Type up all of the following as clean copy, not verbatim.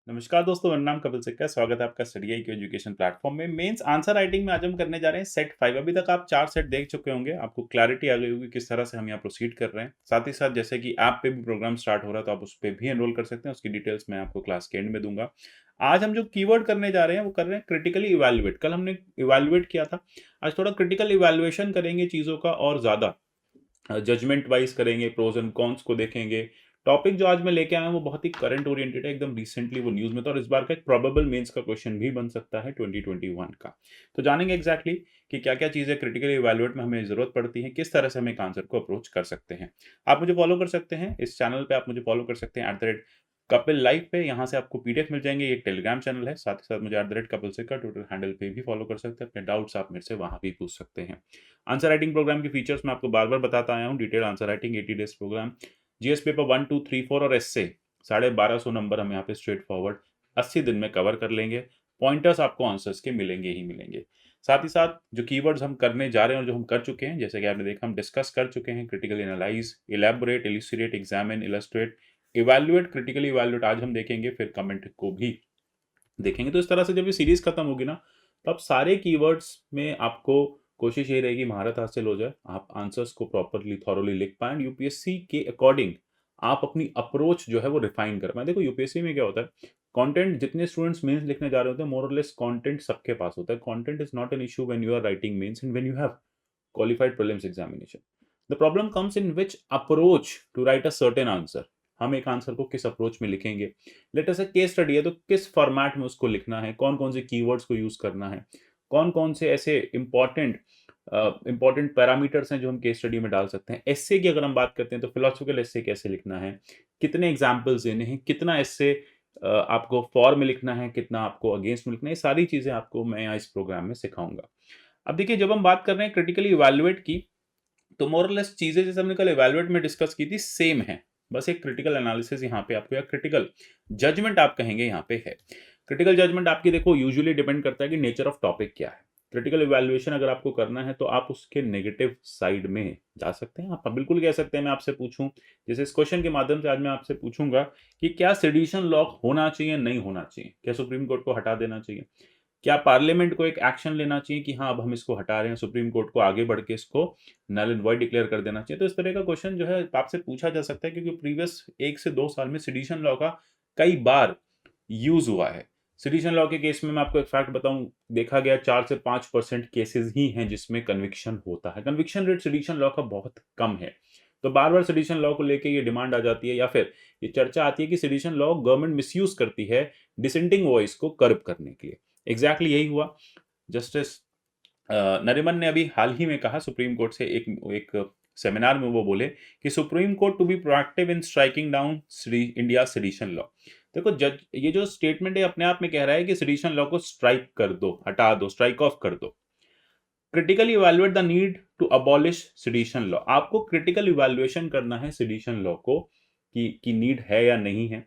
नमस्कार दोस्तों, मेरा नाम कपिल सिक्का है। स्वागत है आपका study I Q education platform में। मेंस आंसर राइटिंग में आज हम करने जा रहे हैं सेट 5। अभी तक आप 4 सेट देख चुके होंगे, आपको क्लैरिटी आ गई होगी किस तरह से हम यहाँ प्रोसीड कर रहे हैं। साथ ही साथ जैसे कि ऐप पे भी प्रोग्राम स्टार्ट हो रहा है, तो आप उस पे भी एनरोल कर सकते हैं। उसकी डिटेल्स मैं आपको क्लास के एंड में दूंगा। आज हम जो कीवर्ड करने जा रहे हैं वो कर रहे हैं क्रिटिकली इवैल्यूएट। कल हमने इवैल्यूएट किया था, आज थोड़ा क्रिटिकल इवैल्यूएशन करेंगे चीज़ों का और ज़्यादा जजमेंट वाइज करेंगे, प्रोज एंड कॉन्स को देखेंगे। टॉपिक जो आज मैं लेके आया हूं वो बहुत ही करंट ओरिएंटेड है, एकदम रिसेंटली वो न्यूज में था और इस बार का एक प्रोबेबल मेंस का क्वेश्चन भी बन सकता है 2021 का। तो जानेंगे एग्जैक्टली कि क्या क्या चीजें क्रिटिकली इवैल्यूएट में हमें जरूरत पड़ती है, किस तरह से हम एक आंसर को अप्रोच कर सकते हैं। आप मुझे फॉलो कर सकते हैं इस चैनल पे, आप मुझे फॉलो कर सकते हैं कपिल लाइव पे। यहाँ से आपको पीडीएफ मिल जाएंगे, ये एक टेलीग्राम चैनल है। साथ ही साथ मुझे कपिल सिक्का ट्विटर हैंडल पे भी फॉलो कर सकते हैं। अपने डाउट्स आप मेरे से वहां भी पूछ सकते हैं। आंसर राइटिंग प्रोग्राम के फीचर्स मैं आपको बार बार बताता आया हूँ। Detail answer writing 80 days program, GS paper 1, 2, 3, 4 और एस से 1250 नंबर हम यहाँ पे स्ट्रेट फॉरवर्ड 80 दिन में कवर कर लेंगे। पॉइंटर्स आपको आंसर्स के मिलेंगे ही मिलेंगे। साथ ही साथ जो कीवर्ड्स हम करने जा रहे हैं और जो हम कर चुके हैं, जैसे कि आपने देखा, हम डिस्कस कर चुके हैं critical analyse, elaborate, इल्यूसिडेट, examine, illustrate, evaluate, critically evaluate आज हम देखेंगे, फिर कमेंट को भी देखेंगे। तो इस तरह से जब ये सीरीज खत्म होगी ना, तब सारे कीवर्ड्स में आपको कोशिश ये रहेगी महारत हासिल हो जाए, आप आंसर्स को प्रॉपरली थॉरोली लिख पाएं, यूपीएससी के अकॉर्डिंग आप अपनी अप्रोच जो है वो रिफाइन कर पाए। देखो यूपीएससी में क्या होता है, कंटेंट जितने स्टूडेंट्स मेंस लिखने जा रहे होते हैं, मोर और लेस कंटेंट सबके पास होता है। Content is not an issue when you are writing mains and when you have qualified prelims examination. The problem comes in which approach to write a certain answer. हम एक आंसर को किस approach में लिखेंगे। लेट अस से case study है तो किस फॉर्मेट में उसको लिखना है, कौन कौन से कीवर्ड्स को यूज करना है, कौन कौन से ऐसे इंपॉर्टेंट पैरामीटर्स हैं जो हम केस स्टडी में डाल सकते हैं। एस्से की अगर हम बात करते हैं तो फिलोसफिकल एस्से कैसे लिखना है, कितने एग्जाम्पल्स देने हैं, कितना एस्से आपको फॉर में लिखना है, कितना आपको अगेंस्ट में लिखना है, ये सारी चीजें आपको मैं यहाँ इस प्रोग्राम में सिखाऊंगा। अब देखिए, जब हम बात कर रहे हैं क्रिटिकली इवैल्यूएट की, तो मोरलेस चीजें जैसे हमने कल इवैल्यूएट में डिस्कस की थी सेम है। बस एक क्रिटिकल एनालिसिस यहाँ पे आपको, या क्रिटिकल जजमेंट आप कहेंगे, यहाँ पे है। क्रिटिकल जजमेंट आपकी देखो यूजुअली डिपेंड करता है कि नेचर ऑफ टॉपिक क्या है। क्रिटिकल इवैल्यूएशन अगर आपको करना है तो आप उसके नेगेटिव साइड में जा सकते हैं। आप बिल्कुल कह सकते हैं, मैं आपसे पूछूं, जैसे इस क्वेश्चन के माध्यम से आज मैं आपसे पूछूंगा कि क्या सेडिशन लॉ होना चाहिए, नहीं होना चाहिए, क्या सुप्रीम कोर्ट को हटा देना चाहिए, क्या पार्लियामेंट को एक एक्शन लेना चाहिए कि हाँ अब हम इसको हटा रहे हैं, सुप्रीम कोर्ट को आगे बढ़ के इसको नल एंड वॉइड डिक्लेयर कर देना चाहिए। तो इस तरह का क्वेश्चन जो है आपसे पूछा जा सकता है, क्योंकि प्रीवियस 1 से 2 साल में सिडिशन लॉ का कई बार यूज हुआ है। सिडिशन लॉ के केस में मैं आपको एक फैक्ट बताऊं, देखा गया 4 से 5% केसेस ही हैं जिसमें कन्विक्शन होता है। कन्विक्शन रेट सिडिशन लॉ का बहुत कम है। तो बार बार सिडिशन लॉ को लेके ये डिमांड आ जाती है, या फिर ये चर्चा आती है कि सिडिशन लॉ गवर्नमेंट मिसयूज करती है डिसेंटिंग वॉइस को कर्ब करने के लिए। एग्जैक्टली यही हुआ। जस्टिस नरिमन ने अभी हाल ही में कहा सुप्रीम कोर्ट से, एक सेमिनार में वो बोले कि supreme court to be proactive in striking down India sedition law. देखो जज, ये जो स्टेटमेंट है अपने आप में कह रहा है कि सेडिशन लॉ को स्ट्राइक कर दो, हटा दो, स्ट्राइक ऑफ कर दो। Critically evaluate the need to abolish sedition law. आपको क्रिटिकल इवैल्यूएशन करना है सेडिशन लॉ को कि नीड है या नहीं है,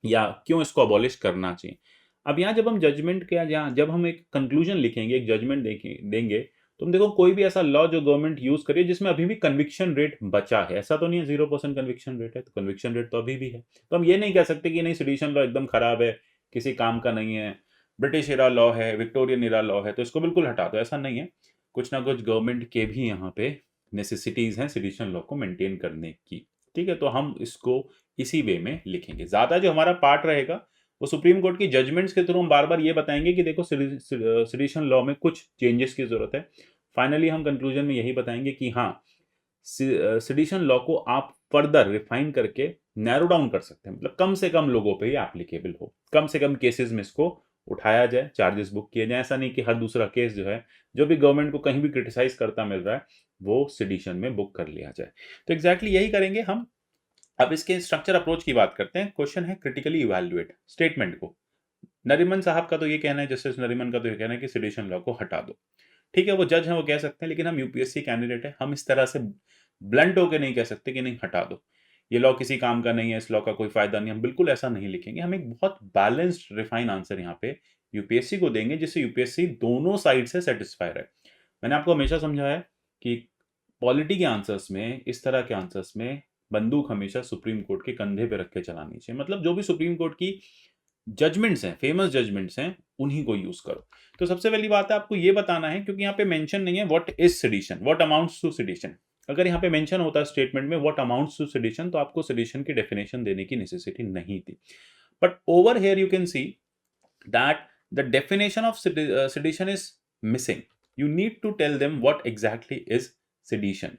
या क्यों इसको अबॉलिश करना चाहिए। अब यहाँ जब हम जजमेंट के यहाँ जब हम एक कंक्लूजन लिखेंगे, एक जजमेंट देंगे, तो हम देखो कोई भी ऐसा लॉ जो गवर्नमेंट यूज करिए जिसमें अभी भी कन्विक्शन रेट बचा है। ऐसा तो नहीं है 0% कन्विक्शन रेट है, तो कन्विक्शन रेट तो अभी भी है। तो हम ये नहीं कह सकते कि नहीं सिडिशन लॉ एकदम खराब है, किसी काम का नहीं है, ब्रिटिश इरा लॉ है, विक्टोरियन इरा लॉ है, तो इसको बिल्कुल हटा दो। ऐसा नहीं है, कुछ ना कुछ गवर्नमेंट के भी यहाँ पे नेसेसिटीज हैं सिडिशन लॉ को मेंटेन करने की। ठीक है, तो हम इसको इसी वे में लिखेंगे। ज्यादा जो हमारा पार्ट रहेगा वो सुप्रीम कोर्ट की जजमेंट्स के थ्रू हम बार बार ये बताएंगे कि देखो सिडिशन लॉ में कुछ चेंजेस की जरूरत है। फाइनली हम कंक्लूजन में यही बताएंगे कि हाँ सिडिशन लॉ को आप फर्दर रिफाइन करके नैरो डाउन कर सकते हैं, मतलब कम से कम लोगों पे ये एप्लीकेबल हो, कम से कम केसेस में इसको उठाया जाए, चार्जेस बुक किए जाए। ऐसा नहीं कि हर दूसरा केस जो है, जो भी गवर्नमेंट को कहीं भी क्रिटिसाइज करता मिल रहा है, वो सिडिशन में बुक कर लिया जाए। तो एग्जैक्टली यही करेंगे हम। अब इसके स्ट्रक्चर अप्रोच की बात करते हैं। क्वेश्चन है क्रिटिकली इवैल्यूएट स्टेटमेंट को। नरीमन साहब का तो ये कहना है, जस्टिस नरीमन का तो ये कहना है कि सेडिशन लॉ को हटा दो। ठीक है, वो जज हैं, वो कह सकते हैं, लेकिन हम यूपीएससी कैंडिडेट है, हम इस तरह से ब्लंट होकर नहीं कह सकते कि नहीं हटा दो, ये लॉ किसी काम का नहीं है, इस लॉ का कोई फायदा नहीं। हम बिल्कुल ऐसा नहीं लिखेंगे। हम एक बहुत बैलेंस्ड रिफाइन आंसर यहाँ पे यूपीएससी को देंगे, जिससे यूपीएससी दोनों साइड से सेटिस्फाई रहे। मैंने आपको हमेशा समझाया कि पॉलिटी के आंसर्स में, इस तरह के आंसर्स में बंदूक हमेशा सुप्रीम कोर्ट के कंधे पे रख के चलानी चाहिए। मतलब जो भी सुप्रीम कोर्ट की जजमेंट्स हैं, फेमस जजमेंट्स हैं, उन्हीं को यूज करो। तो सबसे पहली बात है आपको ये बताना है, क्योंकि यहाँ पे मेंशन नहीं है what is sedition, what amounts to sedition. अगर यहाँ पे मेंशन होता स्टेटमेंट में व्हाट अमाउंट्स टू सेडिशन, तो आपको सेडिशन की डेफिनेशन देने की नेसेसिटी नहीं थी। But over here you can see that the definition of sedition is missing. You need to tell them what exactly is sedition.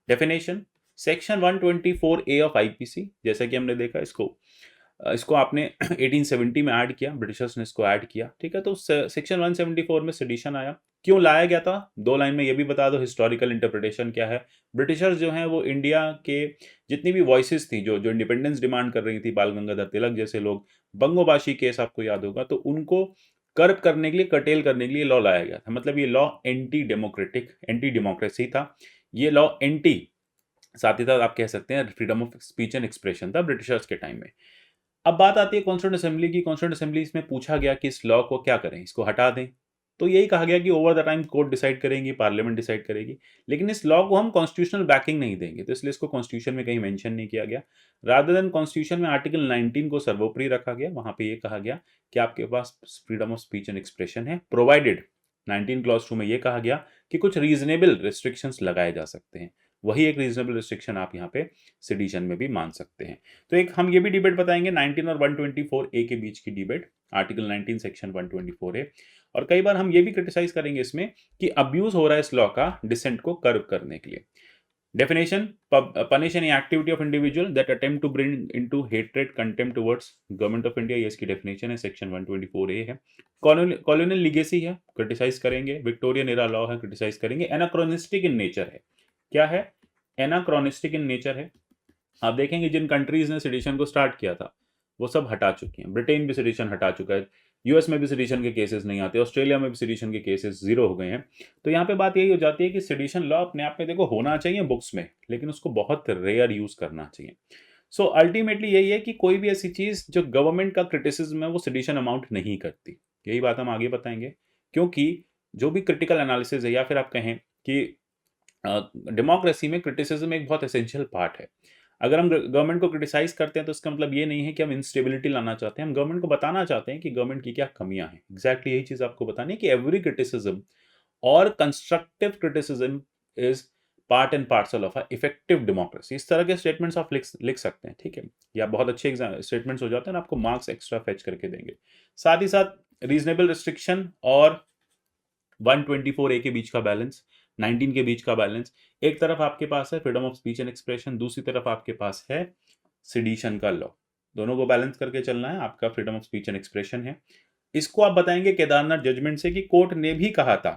Definition section 124A ऑफ IPC, जैसा कि हमने देखा इसको आपने 1870 में ऐड किया, ब्रिटिशर्स ने इसको ऐड किया, ठीक है। तो सेक्शन 174 में सेडिशन आया। क्यों लाया गया था, 2 लाइन में ये भी बता दो, हिस्टोरिकल इंटरप्रिटेशन क्या है। ब्रिटिशर्स जो हैं वो इंडिया के जितनी भी वॉइसेस थी, जो जो इंडिपेंडेंस डिमांड कर रही थी, बाल गंगाधर तिलक जैसे लोग, बंगोबाशी केस आपको याद होगा, तो उनको कर्ब करने के लिए, कर्टेल करने के लिए लॉ लाया गया था। मतलब ये law anti democratic, anti democracy था। ये लॉ एंटी, साथ ही साथ आप कह सकते हैं freedom of speech and expression था ब्रिटिशर्स के टाइम में। अब बात आती है कॉन्स्टिट्यूंट असेंबली की। कॉन्स्टिट्यूंट असेंबली इसमें पूछा गया कि इस लॉ को क्या करें, इसको हटा दें। तो यही कहा गया कि over the time court decide करेंगी, पार्लियामेंट डिसाइड करेगी, लेकिन इस लॉ को हम कॉन्स्टिट्यूशनल बैकिंग नहीं देंगे, तो इसलिए इसको कॉन्स्टिट्यूशन में कहीं मेंशन नहीं किया गया। रादर देन कॉन्स्टिट्यूशन में आर्टिकल 19 को सर्वोपरि रखा गया। वहां पे ये कहा गया कि आपके पास freedom of speech and expression है, प्रोवाइडेड 19 क्लॉज 2 में ये कहा गया कि कुछ रीजनेबल रिस्ट्रिक्शंस लगाए जा सकते हैं। वही एक रीजनेबल रिस्ट्रिक्शन आप यहाँ पे सेडिशन में भी मान सकते हैं। तो एक हम ये भी डिबेट बताएंगे 19 और 124A के बीच की डिबेट, आर्टिकल 19 सेक्शन 124A। और कई बार हम ये भी क्रिटिसाइज करेंगे इसमें कि अब्यूज हो रहा है इस लॉ का डिसेंट को कर्व करने के लिए। Definition, punish any activity of individual that attempt to bring into hatred contempt towards government of India, ये इसकी डेफिनेशन है, सेक्शन 124A है। कॉलोनियल लीगेसी है, क्रिटिसाइज करेंगे। विक्टोरियन एरा लॉ है, क्रिटिसाइज करेंगे। एनाक्रोनिस्टिक इन नेचर है। क्या है, एनाक्रोनिस्टिक इन नेचर है। आप देखेंगे जिन कंट्रीज ने सेडिशन को स्टार्ट किया था वो सब हटा चुकी हैं। ब्रिटेन भी सेडिशन हटा चुका है, यूएस में भी सेडिशन के केसेस नहीं आते, ऑस्ट्रेलिया में भी सेडिशन के केसेस जीरो हो गए हैं। तो यहाँ पे बात यही हो जाती है कि सेडिशन लॉ अपने आप में देखो होना चाहिए बुक्स में, लेकिन उसको बहुत रेयर यूज करना चाहिए। सो अल्टीमेटली यही है कि कोई भी ऐसी चीज जो गवर्नमेंट का क्रिटिसिज्म है वो सेडिशन अमाउंट नहीं करती। यही बात हम आगे बताएंगे, क्योंकि जो भी क्रिटिकल एनालिसिस है, या फिर आप कहें कि डेमोक्रेसी में क्रिटिसिज्म एक बहुत एसेंशियल पार्ट है। अगर हम गवर्नमेंट को क्रिटिसाइज करते हैं तो इसका मतलब ये नहीं है कि हम इंस्टेबिलिटी लाना चाहते हैं, हम गवर्नमेंट को बताना चाहते हैं कि गवर्नमेंट की क्या कमियां हैं। एग्जैक्टली यही चीज आपको बतानी है कि एवरी क्रिटिसिज्म और constructive criticism is part and parcel of a effective democracy. इस तरह के स्टेटमेंट्स आप लिख सकते हैं, ठीक है, या बहुत अच्छे स्टेटमेंट्स हो जाते हैं, आपको मार्क्स एक्स्ट्रा फेच करके देंगे। साथ ही साथ रीजनेबल रिस्ट्रिक्शन और 124A के बीच का बैलेंस, 19 के बीच का बैलेंस। एक तरफ आपके पास है freedom of speech and expression, दूसरी तरफ आपके पास है सेडिशन का लॉ। दोनों को बैलेंस करके चलना है, आपका freedom of speech and expression है। इसको आप बताएंगे केदारनाथ जजमेंट से कि कोर्ट ने भी कहा था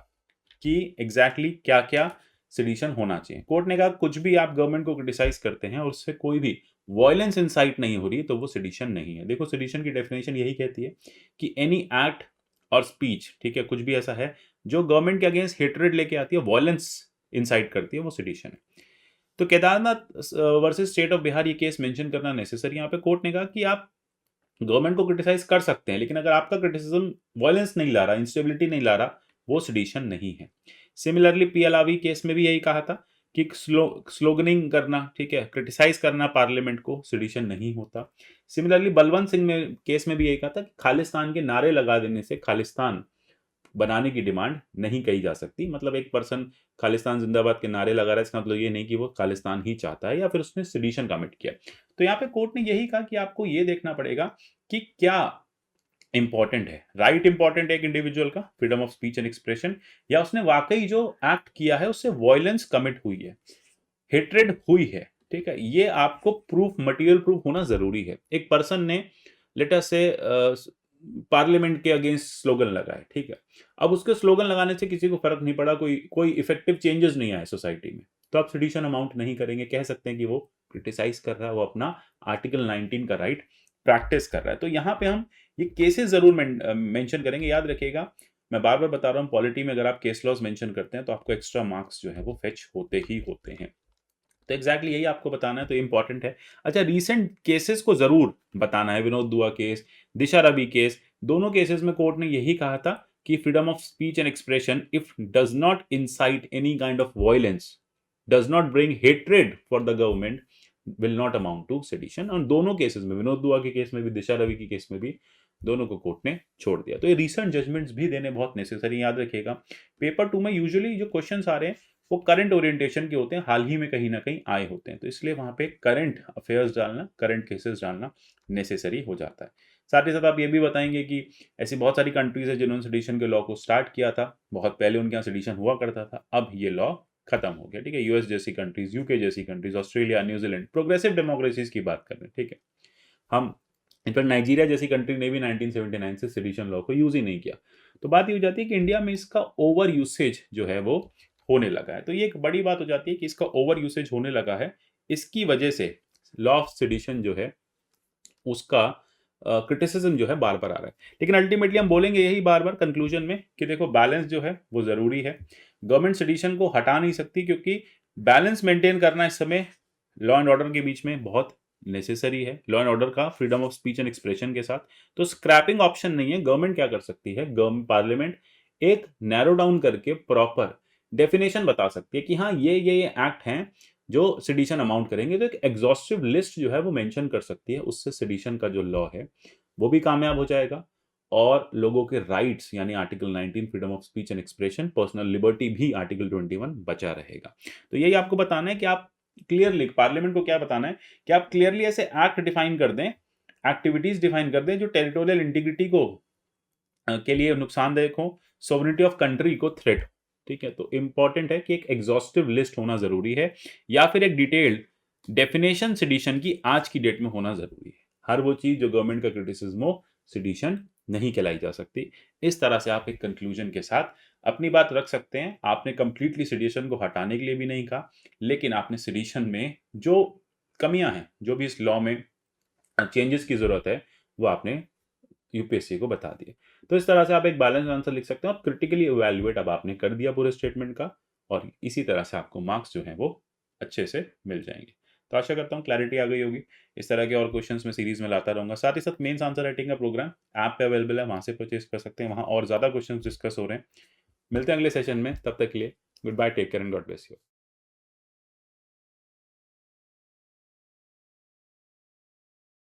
कि एग्जैक्टली क्या क्या सेडिशन होना चाहिए। कोर्ट ने कहा कुछ भी आप गवर्नमेंट को क्रिटिसाइज करते हैं और उससे कोई भी वायलेंस इंसाइट नहीं हो रही तो वो सेडिशन नहीं है। देखो सेडिशन की डेफिनेशन यही कहती है कि एनी एक्ट और स्पीच, ठीक है, कुछ भी ऐसा है जो गवर्नमेंट के अगेंस्ट हेट्रेड लेके आती है, वायलेंस इंसाइट करती है, वो सेडिशन है। तो Kedarnath versus state of Bihar ये केस मेंशन करना नेसेसरी। यहाँ पे कोर्ट ने कहा कि आप गवर्नमेंट को क्रिटिसाइज कर सकते हैं, लेकिन अगर आपका क्रिटिसिज्म वायलेंस नहीं ला रहा, इंस्टेबिलिटी नहीं ला रहा, वो सेडिशन नहीं है। सिमिलरली पीएलआवी केस में भी यही कहा था कि स्लोगनिंग करना, ठीक है, क्रिटिसाइज करना पार्लियामेंट को, सेडिशन नहीं होता। सिमिलरली बलवंत सिंह में केस में भी यही कहा था कि खालिस्तान के नारे लगा देने से खालिस्तान बनाने की डिमांड नहीं कही जा सकती। मतलब एक पर्सन खालिस्तान जिंदाबाद के नारे लगा रहा है, इसका मतलब ये नहीं कि वो खालिस्तान ही चाहता है या फिर उसने सेडिशन कमिट किया। तो यहाँ पे कोर्ट ने यही कहा कि आपको ये देखना पड़ेगा कि क्या इंपॉर्टेंट है, राइट इंपॉर्टेंट है एक इंडिविजुअल का, freedom of speech and expression, या उसने वाकई जो एक्ट किया है उससे वायलेंस कमिट हुई है, हेट्रेड हुई है, ठीक है। ये आपको प्रूफ, मटेरियल प्रूफ होना जरूरी है। एक पर्सन ने लेट अस से पार्लियामेंट के अगेंस्ट स्लोगन लगाए, ठीक है, अब उसके स्लोगन लगाने से किसी को फर्क नहीं पड़ा, कोई इफेक्टिव चेंजेस नहीं आए सोसाइटी में, तो आप सेडिशन अमाउंट नहीं करेंगे। कह सकते हैं कि वो क्रिटिसाइज कर रहा है, वो अपना आर्टिकल 19 का राइट प्रैक्टिस कर रहा है। तो यहाँ पे हम ये केसेस जरूर मेंशन करेंगे। याद रखिएगा, मैं बार बार बता रहा हूँ, पॉलिटी में अगर आप केस लॉज मेंशन करते हैं तो आपको एक्स्ट्रा मार्क्स जो है वो फेच होते ही होते हैं। तो एग्जैक्टली यही आपको बताना है, तो इंपॉर्टेंट है। अच्छा, रीसेंट केसेस को जरूर बताना है। विनोद दुआ केस, दिशा रवि केस, दोनों केसेस में कोर्ट ने यही कहा था कि freedom of speech and expression if does not incite any kind of violence, does not bring hatred for the government, will not amount to sedition. और दोनों केसेस में, विनोद दुआ के केस में भी, दिशा रवि के केस में भी, दोनों को कोर्ट ने छोड़ दिया। तो ये रीसेंट जजमेंट्स भी देने बहुत नेसेसरी, याद रखिएगा। पेपर 2 में यूजुअली जो क्वेश्चंस आ रहे हैं वो करंट ओरिएंटेशन के होते हैं, हाल ही में कहीं ना कहीं आए होते हैं, तो इसलिए वहाँ पे करंट अफेयर्स डालना, करंट केसेस डालना नेसेसरी हो जाता है। साथ ही साथ आप ये भी बताएंगे कि ऐसी बहुत सारी कंट्रीज है जिन्होंने सेडिशन के लॉ को स्टार्ट किया था, बहुत पहले उनके यहाँ सेडिशन हुआ करता था, अब ये लॉ खत्म हो गया, ठीक है। यूएस जैसी कंट्रीज, यूके जैसी countries, Australia, New Zealand, progressive democracies की बात कर रहे हैं, ठीक है। हम इनफैक्ट नाइजीरिया जैसी कंट्री ने भी 1979 से सेडिशन लॉ को यूज ही नहीं किया। तो बात ये हो जाती है कि इंडिया में इसका ओवर यूसेज जो है वो होने लगा है। तो ये एक बड़ी बात हो जाती है कि इसका ओवर यूसेज होने लगा है, इसकी वजह से लॉ ऑफ सेडिशन जो है उसका क्रिटिसिज्म जो है बार बार आ रहा है। लेकिन अल्टीमेटली हम बोलेंगे यही बार बार कंक्लूजन में कि देखो, बैलेंस जो है वो जरूरी है। गवर्नमेंट सेडिशन को हटा नहीं सकती, क्योंकि बैलेंस मेंटेन करना इस समय लॉ एंड ऑर्डर के बीच में बहुत नेसेसरी है, लॉ एंड ऑर्डर का, freedom of speech and expression के साथ। तो स्क्रैपिंग ऑप्शन नहीं है। गवर्नमेंट क्या कर सकती है, गवर्नमेंट पार्लियामेंट एक नैरो डाउन करके प्रॉपर डेफिनेशन बता सकती है कि हाँ ये एक्ट हैं जो सेडिशन अमाउंट करेंगे। तो एक एग्जॉस्टिव लिस्ट जो है वो मेंशन कर सकती है, उससे सेडिशन का जो लॉ है वो भी कामयाब हो जाएगा, और लोगों के राइट्स यानी article 19 freedom of speech and expression, personal liberty भी आर्टिकल 21 बचा रहेगा। तो यही आपको बताना है कि आप क्लियरली, पार्लियामेंट को क्या बताना है कि आप क्लियरली ऐसे एक्ट डिफाइन कर दें, एक्टिविटीज डिफाइन कर दें जो टेरिटोरियल इंटीग्रिटी को के लिए नुकसानदायक हो, सोवरेनिटी ऑफ कंट्री को थ्रेट, ठीक है। तो इंपॉर्टेंट है कि एक एग्जॉस्टिव लिस्ट होना जरूरी है, या फिर एक डिटेल्ड डेफिनेशन सेडिशन की आज की डेट में होना जरूरी है। हर वो चीज जो गवर्नमेंट का क्रिटिसिज्म हो, सेडिशन नहीं कहलाई जा सकती। इस तरह से आप एक कंक्लूजन के साथ अपनी बात रख सकते हैं। आपने कंप्लीटली सेडिशन को हटाने के लिए भी नहीं कहा, लेकिन आपने सेडिशन में जो कमियां हैं, जो भी इस लॉ में चेंजेस की जरूरत है, वो आपने यूपीएससी को बता दिए। तो इस तरह से आप एक बैलेंस आंसर लिख सकते हैं, और क्रिटिकली इवैल्यूएट अब आपने कर दिया पूरे स्टेटमेंट का, और इसी तरह से आपको मार्क्स जो हैं वो अच्छे से मिल जाएंगे। तो आशा करता हूँ क्लैरिटी आ गई होगी। इस तरह के और क्वेश्चंस मैं सीरीज में लाता रहूंगा। साथ ही साथ मेंस आंसर राइटिंग का प्रोग्राम ऐप पे अवेलेबल है, वहां से परचेज कर सकते हैं, वहां और ज्यादा क्वेश्चंस डिस्कस हो रहे हैं। मिलते हैं अगले सेशन में, तब तक के लिए goodbye, take care and God bless you.